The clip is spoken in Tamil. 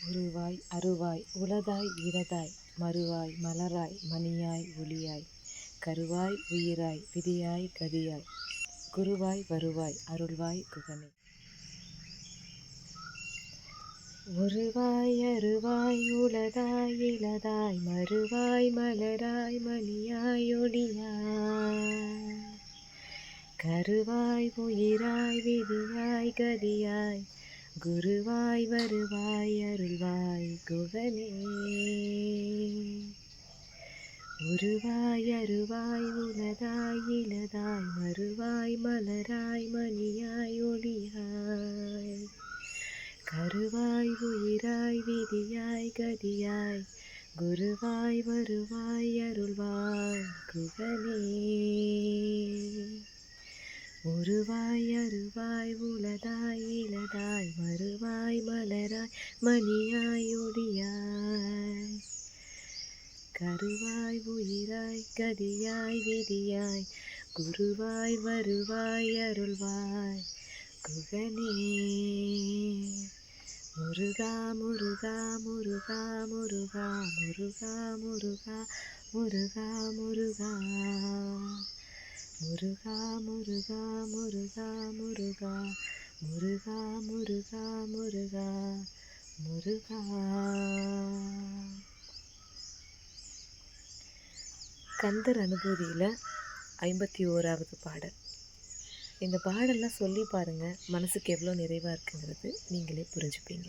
உருவாய் அருவாய் உளதாய் இடதாய் மறுவாய் மலராய் மணியாய் ஒளியாய் கருவாய் உயிராய் விதியாய் கதியாய் குருவாய் வருவாய் அருள்வாய் குகனே. உருவாய் அருவாய் உளதாய் இளதாய் மறுவாய் மலராய் மணியாய் ஒளியாய் கருவாய் உயிராய் விதியாய் கதியாய் குருவாய் வருவாய் அருள்வாய் குகனே. உருவாய் அருவாய் உளதாய் இளதாய் மறுவாய் மலராய் மணியாய் ஒளியாய் கருவாய் உயிராய் விதியாய் கதியாய் குருவாய் வருவாய் அருள்வாய் குகனே. உருவாய் அருவாய் உளதாய் இளதாய் மறுவாய் மலராய் மணியாய் ஒளியாய் கருவாய் உயிராய் கதியாய் விதியாய் குருவாய் வருவாய் அருள்வாய் குகனே. முருகா முருகா முருகா முருகா முருகா முருகா முருகா முருகா முருகா முருகா முருகா முருகா முருகா முருகா முருகா முருகா. கந்தர் அனுபூதியில் 51வது பாடல். இந்த பாடல்லாம் சொல்லி பாருங்கள், மனசுக்கு எவ்வளோ நிறைவாக இருக்குங்கிறது நீங்களே புரிஞ்சுப்பீங்க.